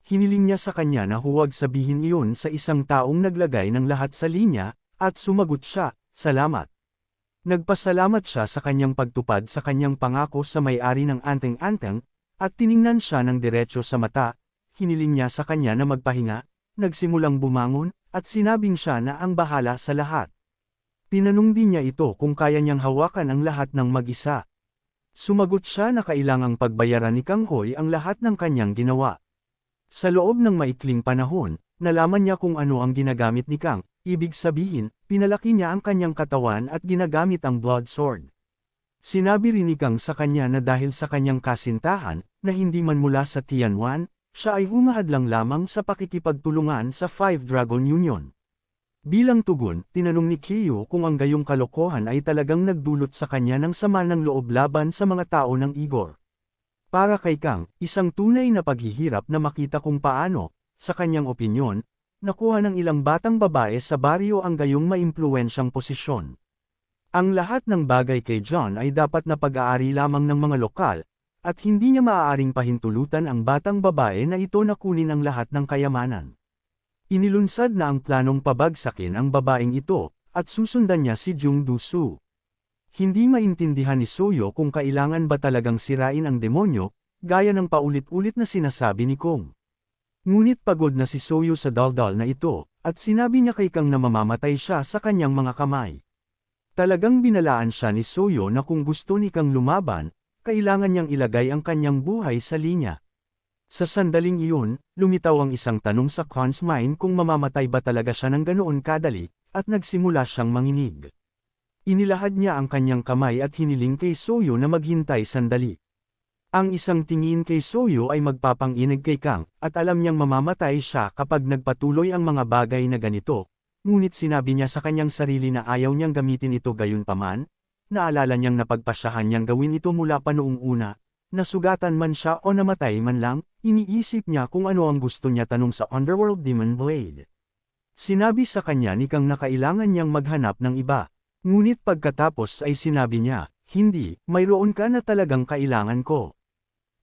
Hiniling niya sa kanya na huwag sabihin iyon sa isang taong naglagay ng lahat sa linya, at sumagot siya, "Salamat." Nagpasalamat siya sa kanyang pagtupad sa kanyang pangako sa may-ari ng anteng-anteng, at tiningnan siya ng diretso sa mata. Hiniling niya sa kanya na magpahinga, nagsimulang bumangon, at sinabing siya na ang bahala sa lahat. Tinanong din niya ito kung kaya niyang hawakan ang lahat ng mag-isa. Sumagot siya na kailangang pagbayaran ni Kang Hoy ang lahat ng kanyang ginawa. Sa loob ng maikling panahon, nalaman niya kung ano ang ginagamit ni Kang, ibig sabihin, pinalaki niya ang kanyang katawan at ginagamit ang blood sword. Sinabi rin ni Kang sa kanya na dahil sa kanyang kasintahan, na hindi man mula sa Tianwan, siya ay humahadlang lamang sa pakikipagtulungan sa Five Dragon Union. Bilang tugon, tinanong ni Kyu kung ang gayong kalokohan ay talagang nagdulot sa kanya ng sama ng loob laban sa mga tao ng Igor. Para kay Kang, isang tunay na paghihirap na makita kung paano, sa kanyang opinyon, nakuha ng ilang batang babae sa baryo ang gayong maimpluwensyang posisyon. Ang lahat ng bagay kay John ay dapat na pag-aari lamang ng mga lokal, at hindi niya maaaring pahintulutan ang batang babae na ito na kunin ang lahat ng kayamanan. Inilunsad na ang planong pabagsakin ang babaeng ito, at susundan niya si Jung Du-soo. Hindi maintindihan ni Soyo kung kailangan ba talagang sirain ang demonyo, gaya ng paulit-ulit na sinasabi ni Kong. Ngunit pagod na si Soyo sa daldal na ito, at sinabi niya kay Kang na mamamatay siya sa kanyang mga kamay. Talagang binalaan siya ni Soyo na kung gusto ni Kang lumaban, kailangan niyang ilagay ang kanyang buhay sa linya. Sa sandaling iyon, lumitaw ang isang tanong sa Kang's mind kung mamamatay ba talaga siya ng ganoon kadali, at nagsimula siyang manginig. Inilahad niya ang kanyang kamay at hiniling kay Soyo na maghintay sandali. Ang isang tingin kay Soyo ay magpapanginig kay Kang, at alam niyang mamamatay siya kapag nagpatuloy ang mga bagay na ganito, ngunit sinabi niya sa kanyang sarili na ayaw niyang gamitin ito gayunpaman. Naalala niyang napagpasyahan niyang gawin ito mula pa noong una. Nasugatan man siya o namatay man lang, iniisip niya kung ano ang gusto niya tanong sa Underworld Demon Blade. Sinabi sa kanya ni Kang na kailangan niyang maghanap ng iba. Ngunit pagkatapos ay sinabi niya, "Hindi, mayroon ka na talagang kailangan ko."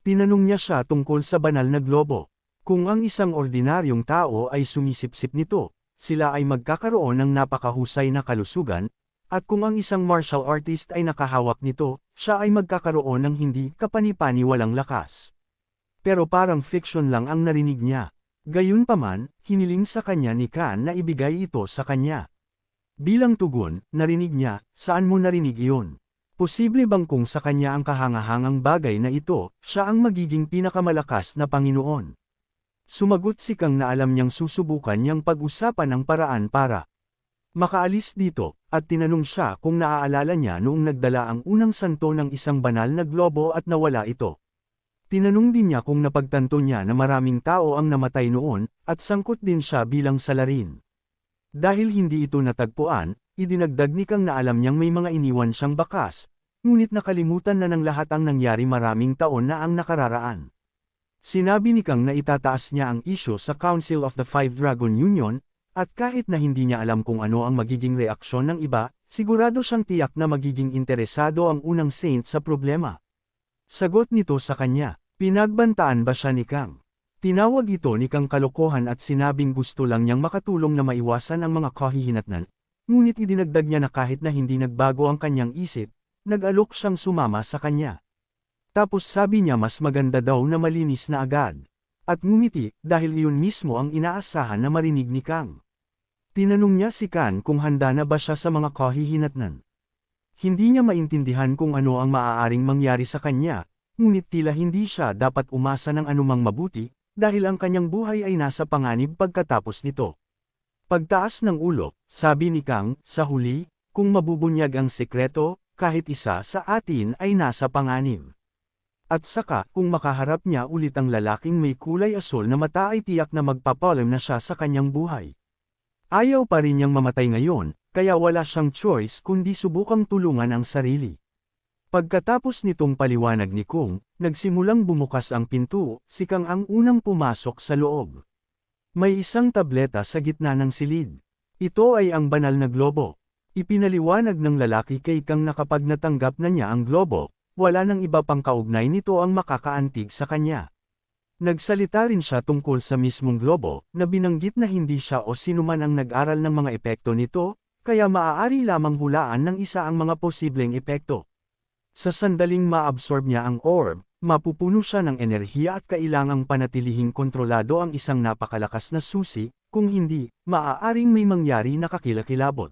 Tinanong niya siya tungkol sa banal na globo. Kung ang isang ordinaryong tao ay sumisipsip nito, sila ay magkakaroon ng napakahusay na kalusugan, at kung ang isang martial artist ay nakahawak nito, siya ay magkakaroon ng hindi kapani-paniwalang lakas. Pero parang fiction lang ang narinig niya. Gayunpaman, hiniling sa kanya ni Kan na ibigay ito sa kanya. Bilang tugon, narinig niya, "Saan mo narinig iyon? Posible bang kung sa kanya ang kahangahangang bagay na ito, siya ang magiging pinakamalakas na Panginoon?" Sumagot si Kang na alam niyang susubukan niyang pag-usapan ang paraan para makaalis dito, at tinanong siya kung naaalala niya noong nagdala ang unang santo ng isang banal na globo at nawala ito. Tinanong din niya kung napagtanto niya na maraming tao ang namatay noon, at sangkot din siya bilang salarin. Dahil hindi ito natagpuan, idinagdag ni Kang na alam niyang may mga iniwan siyang bakas, ngunit nakalimutan na ng lahat ang nangyari maraming taon na ang nakararaan. Sinabi ni Kang na itataas niya ang isyu sa Council of the Five Dragon Union, at kahit na hindi niya alam kung ano ang magiging reaksyon ng iba, sigurado siyang tiyak na magiging interesado ang unang saint sa problema. Sagot nito sa kanya, pinagbantaan ba siya ni Kang? Tinawag ito ni Kang kalokohan at sinabing gusto lang niyang makatulong na maiwasan ang mga kahihinatnan, ngunit idinagdag niya na kahit na hindi nagbago ang kanyang isip, nag-alok siyang sumama sa kanya. Tapos sabi niya mas maganda daw na malinis na agad. At ngumiti, dahil iyon mismo ang inaasahan na marinig ni Kang. Tinanong niya si Kan kung handa na ba siya sa mga kahihinatnan. Hindi niya maintindihan kung ano ang maaaring mangyari sa kanya, ngunit tila hindi siya dapat umasa ng anumang mabuti, dahil ang kanyang buhay ay nasa panganib pagkatapos nito. Pagtaas ng ulo, sabi ni Kang, sa huli, kung mabubunyag ang sekreto, kahit isa sa atin ay nasa panganib. At saka, kung makaharap niya ulit ang lalaking may kulay asul na mata ay tiyak na magpapalam na siya sa kanyang buhay. Ayaw pa rin niyang mamatay ngayon, kaya wala siyang choice kundi subukang tulungan ang sarili. Pagkatapos nitong paliwanag ni Kung, nagsimulang bumukas ang pinto, si Kang ang unang pumasok sa loob. May isang tableta sa gitna ng silid. Ito ay ang banal na globo. Ipinaliwanag ng lalaki kay Kang na kapag natanggap na niya ang globo, wala nang iba pang kaugnay nito ang makakaantig sa kanya. Nagsalita rin siya tungkol sa mismong globo, na binanggit na hindi siya o sinuman ang nag-aral ng mga epekto nito, kaya maaari lamang hulaan ng isa ang mga posibleng epekto. Sa sandaling ma-absorb niya ang orb, mapupuno siya ng enerhiya at kailangang panatilihing kontrolado ang isang napakalakas na susi, kung hindi, maaaring may mangyari na kakilakilabot.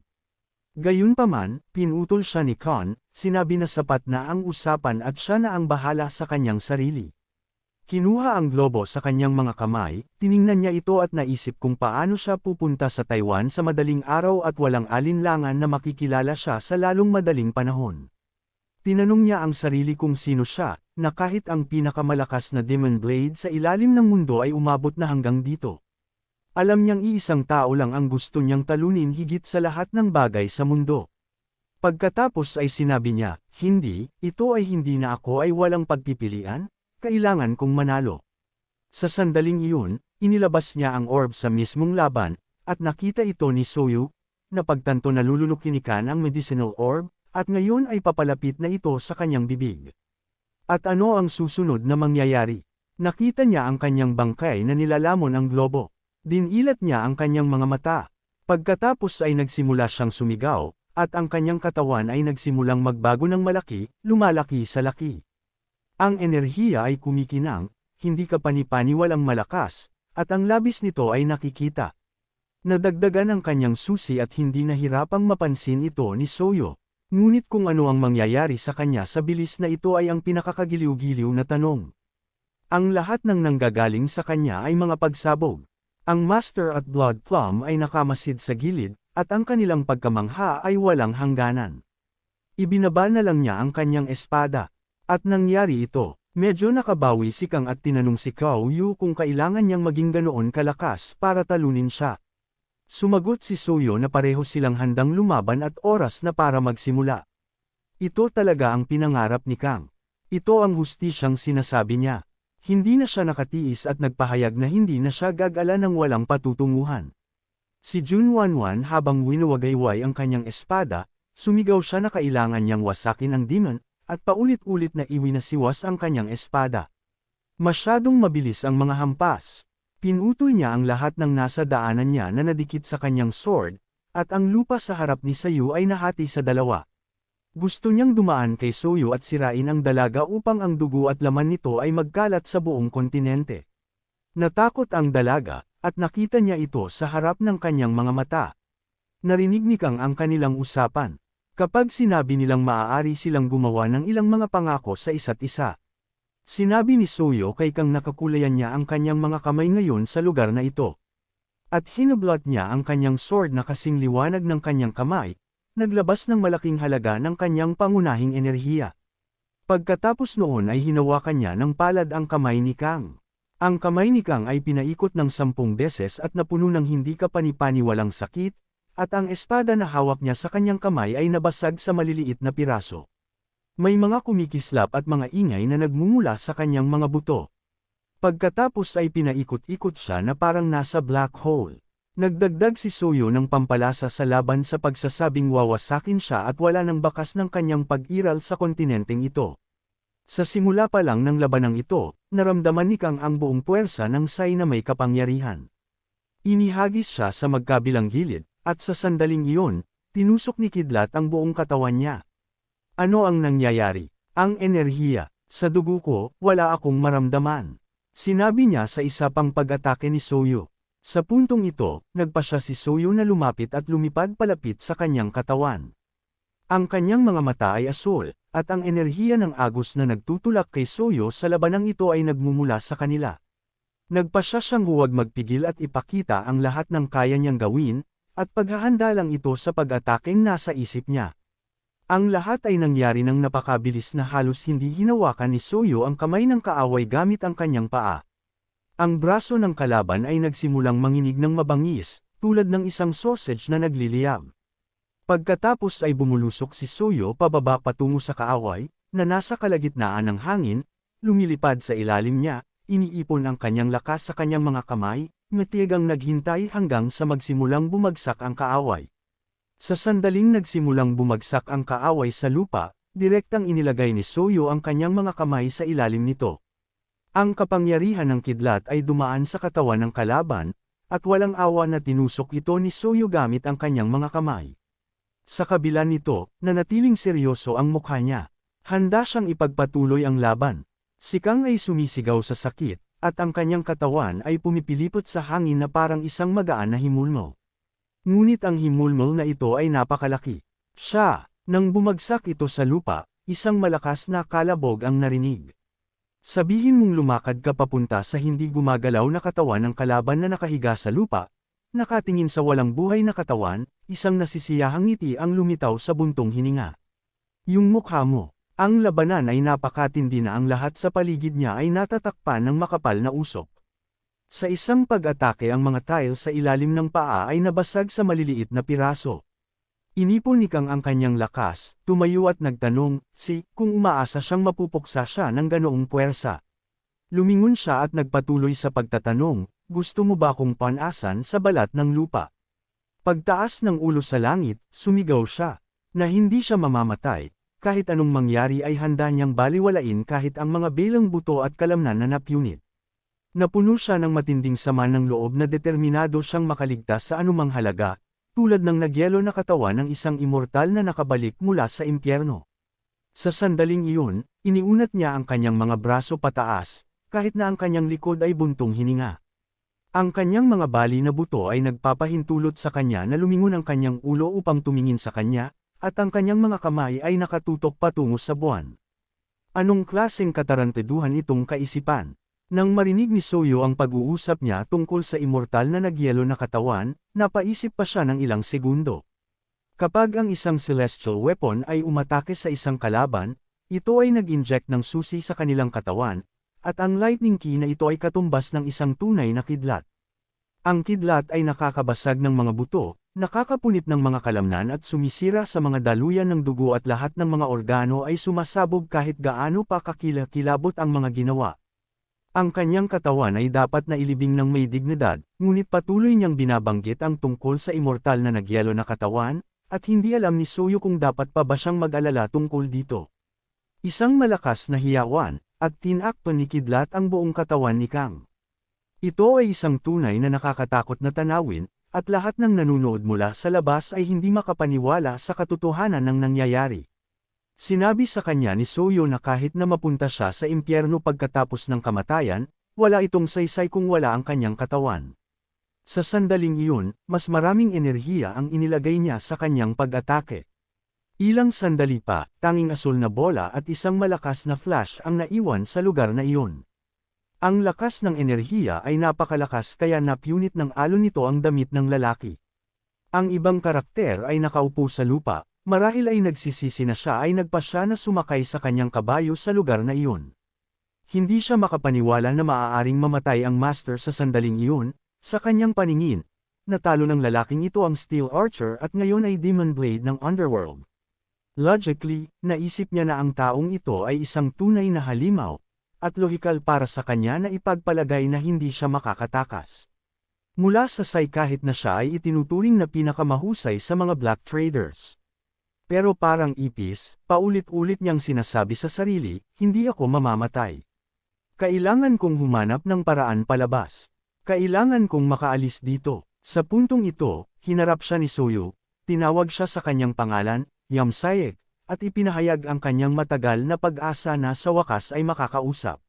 Gayunpaman, pinutol siya ni Khan, sinabi na sapat na ang usapan at siya na ang bahala sa kanyang sarili. Kinuha ang globo sa kanyang mga kamay, tiningnan niya ito at naisip kung paano siya pupunta sa Taiwan sa madaling araw at walang alinlangan na makikilala siya sa lalong madaling panahon. Tinanong niya ang sarili kung sino siya, na kahit ang pinakamalakas na Demon Blade sa ilalim ng mundo ay umabot na hanggang dito. Alam niyang iisang tao lang ang gusto niyang talunin higit sa lahat ng bagay sa mundo. Pagkatapos ay sinabi niya, hindi, ito ay hindi na ako ay walang pagpipilian, kailangan kong manalo. Sa sandaling iyon, inilabas niya ang orb sa mismong laban, at nakita ito ni Soyu, na pagtanto na lulunok-kinikan ang medicinal orb, at ngayon ay papalapit na ito sa kanyang bibig. At ano ang susunod na mangyayari? Nakita niya ang kanyang bangkay na nilalamon ang globo. Dinilat niya ang kanyang mga mata. Pagkatapos ay nagsimula siyang sumigaw, at ang kanyang katawan ay nagsimulang magbago ng malaki, lumalaki sa laki. Ang enerhiya ay kumikinang, hindi kapani-pani walang malakas, at ang labis nito ay nakikita. Nadagdagan ang kanyang susi at hindi nahirapang mapansin ito ni Soyo. Ngunit kung ano ang mangyayari sa kanya sa bilis na ito ay ang pinakakagiliw-giliw na tanong. Ang lahat ng nanggagaling sa kanya ay mga pagsabog. Ang Master at Blood Plum ay nakamasid sa gilid, at ang kanilang pagkamangha ay walang hangganan. Ibinaba na lang niya ang kanyang espada. At nangyari ito, medyo nakabawi si Kang at tinanong si Cao Yu kung kailangan niyang maging ganoon kalakas para talunin siya. Sumagot si Soyo na pareho silang handang lumaban at oras na para magsimula. Ito talaga ang pinangarap ni Kang. Ito ang hustisyang sinasabi niya. Hindi na siya nakatiis at nagpahayag na hindi na siya gagala ng walang patutunguhan. Si Jun Wanwan habang winuwagayway ang kanyang espada, sumigaw siya na kailangan niyang wasakin ang demon, at paulit-ulit na iwinasiwas ang kanyang espada. Masyadong mabilis ang mga hampas. Pinutol niya ang lahat ng nasa daanan niya na nadikit sa kanyang sword, at ang lupa sa harap ni Sayu ay nahati sa dalawa. Gusto niyang dumaan kay Soyo at sirain ang dalaga upang ang dugo at laman nito ay magkalat sa buong kontinente. Natakot ang dalaga, at nakita niya ito sa harap ng kanyang mga mata. Narinig ni Kang ang kanilang usapan. Kapag sinabi nilang maaari silang gumawa ng ilang mga pangako sa isa't isa. Sinabi ni Soyo kay Kang nakakulayan niya ang kanyang mga kamay ngayon sa lugar na ito. At hinablot niya ang kanyang sword na kasing liwanag ng kanyang kamay, naglabas ng malaking halaga ng kanyang pangunahing enerhiya. Pagkatapos noon ay hinawakan niya ng palad ang kamay ni Kang. Ang kamay ni Kang ay pinaikot ng 10 beses at napuno ng hindi kapani-pani walang sakit, at ang espada na hawak niya sa kanyang kamay ay nabasag sa maliliit na piraso. May mga kumikislap at mga ingay na nagmumula sa kanyang mga buto. Pagkatapos ay pinaikot-ikot siya na parang nasa black hole. Nagdagdag si Soyo ng pampalasa sa laban sa pagsasabing wawasakin siya at wala ng bakas ng kanyang pag-iral sa kontinenteng ito. Sa simula pa lang ng labanang ito, naramdaman ni Kang ang buong puwersa ng Sai na may kapangyarihan. Inihagis siya sa magkabilang gilid, at sa sandaling iyon, tinusok ni Kidlat ang buong katawan niya. Ano ang nangyayari? Ang enerhiya. Sa dugo ko, wala akong maramdaman. Sinabi niya sa isa pang pag-atake ni Soyo. Sa puntong ito, nagpa siya si Soyo na lumapit at lumipad palapit sa kanyang katawan. Ang kanyang mga mata ay asul, at ang enerhiya ng agos na nagtutulak kay Soyo sa labanang ito ay nagmumula sa kanila. Nagpa siya siyang huwag magpigil at ipakita ang lahat ng kaya niyang gawin, at paghahanda lang ito sa pag-atakeng nasa isip niya. Ang lahat ay nangyari ng napakabilis na halos hindi hinawakan ni Soyo ang kamay ng kaaway gamit ang kanyang paa. Ang braso ng kalaban ay nagsimulang manginig ng mabangis, tulad ng isang sausage na nagliliyab. Pagkatapos ay bumulusok si Soyo pababa patungo sa kaaway, na nasa kalagitnaan ng hangin, lumilipad sa ilalim niya, iniipon ang kanyang lakas sa kanyang mga kamay, matiyagang naghintay hanggang sa magsimulang bumagsak ang kaaway. Sa sandaling nagsimulang bumagsak ang kaaway sa lupa, direktang inilagay ni Soyo ang kanyang mga kamay sa ilalim nito. Ang kapangyarihan ng kidlat ay dumaan sa katawan ng kalaban, at walang awa na tinusok ito ni Soyo gamit ang kanyang mga kamay. Sa kabila nito, nanatiling seryoso ang mukha niya. Handa siyang ipagpatuloy ang laban. Si Kang ay sumisigaw sa sakit, at ang kanyang katawan ay pumipilipot sa hangin na parang isang magaan na himulmo. Ngunit ang himulmo na ito ay napakalaki. Nang bumagsak ito sa lupa, isang malakas na kalabog ang narinig. Sabihin mong lumakad ka papunta sa hindi gumagalaw na katawan ng kalaban na nakahiga sa lupa, nakatingin sa walang buhay na katawan, isang nasisiyahang ngiti ang lumitaw sa buntong hininga. Yung mukha mo. Ang labanan ay napakatindi na ang lahat sa paligid niya ay natatakpan ng makapal na usok. Sa isang pag-atake ang mga tile sa ilalim ng paa ay nabasag sa maliliit na piraso. Inipon ni Kang ang kanyang lakas, tumayo at nagtanong, kung umaasa siyang mapupuksa siya ng ganoong puwersa. Lumingon siya at nagpatuloy sa pagtatanong, gusto mo ba akong panasan sa balat ng lupa? Pagtaas ng ulo sa langit, sumigaw siya, na hindi siya mamamatay, kahit anong mangyari ay handa niyang baliwalain kahit ang mga belang buto at kalamnan na napunit. Napuno siya ng matinding sama ng loob na determinado siyang makaligtas sa anumang halaga, tulad ng nagyelo na katawan ng isang immortal na nakabalik mula sa impyerno. Sa sandaling iyon, iniunat niya ang kanyang mga braso pataas, kahit na ang kanyang likod ay buntong hininga. Ang kanyang mga bali na buto ay nagpapahintulot sa kanya na lumingon ang kanyang ulo upang tumingin sa kanya, at ang kanyang mga kamay ay nakatutok patungo sa buwan. Anong klaseng katarantaduhan itong kaisipan? Nang marinig ni Soyo ang pag-uusap niya tungkol sa immortal na nagyelo na katawan, napaisip pa siya ng ilang segundo. Kapag ang isang celestial weapon ay umatake sa isang kalaban, ito ay nag-inject ng susi sa kanilang katawan, at ang lightning key na ito ay katumbas ng isang tunay na kidlat. Ang kidlat ay nakakabasag ng mga buto, nakakapunit ng mga kalamnan at sumisira sa mga daluyan ng dugo at lahat ng mga organo ay sumasabog kahit gaano pa kakilakilabot ang mga ginawa. Ang kanyang katawan ay dapat na ilibing ng may dignidad, ngunit patuloy niyang binabanggit ang tungkol sa immortal na nagyelo na katawan, at hindi alam ni Soyo kung dapat pa ba siyang mag-alala tungkol dito. Isang malakas na hiyawan, at tinakpan ni Kidlat ang buong katawan ni Kang. Ito ay isang tunay na nakakatakot na tanawin, at lahat ng nanunood mula sa labas ay hindi makapaniwala sa katotohanan ng nangyayari. Sinabi sa kanya ni Soyo na kahit na mapunta siya sa impyerno pagkatapos ng kamatayan, wala itong saysay kung wala ang kanyang katawan. Sa sandaling iyon, mas maraming enerhiya ang inilagay niya sa kanyang pag-atake. Ilang sandali pa, tanging asul na bola at isang malakas na flash ang naiwan sa lugar na iyon. Ang lakas ng enerhiya ay napakalakas kaya napunit ng alon nito ang damit ng lalaki. Ang ibang karakter ay nakaupo sa lupa. Marahil ay nagsisisi na siya ay nagpasya na sumakay sa kanyang kabayo sa lugar na iyon. Hindi siya makapaniwala na maaaring mamatay ang master sa sandaling iyon, sa kanyang paningin. Natalo ng lalaking ito ang Steel Archer at ngayon ay Demon Blade ng Underworld. Logically, naisip niya na ang taong ito ay isang tunay na halimaw, at lohikal para sa kanya na ipagpalagay na hindi siya makakatakas. Mula sa Sai kahit na siya ay itinuturing na pinakamahusay sa mga black traders. Pero parang ipis, paulit-ulit niyang sinasabi sa sarili, hindi ako mamamatay. Kailangan kong humanap ng paraan palabas. Kailangan kong makaalis dito. Sa puntong ito, hinarap siya ni Soyo, tinawag siya sa kanyang pangalan, Yamsaek, at ipinahayag ang kanyang matagal na pag-asa na sa wakas ay makakausap.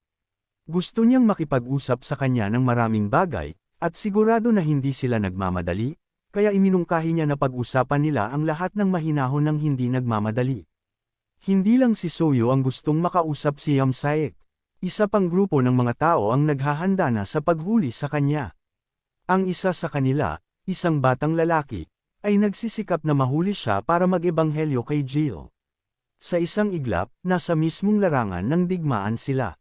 Gusto niyang makipag-usap sa kanya ng maraming bagay, at sigurado na hindi sila nagmamadali, kaya iminungkahi niya na pag-usapan nila ang lahat ng mahinahon ng hindi nagmamadali. Hindi lang si Soyo ang gustong makausap si Yamsaek. Isa pang grupo ng mga tao ang naghahanda na sa paghuli sa kanya. Ang isa sa kanila, isang batang lalaki, ay nagsisikap na mahuli siya para mag-ebanghelyo kay Jill. Sa isang iglap, nasa mismong larangan ng digmaan sila.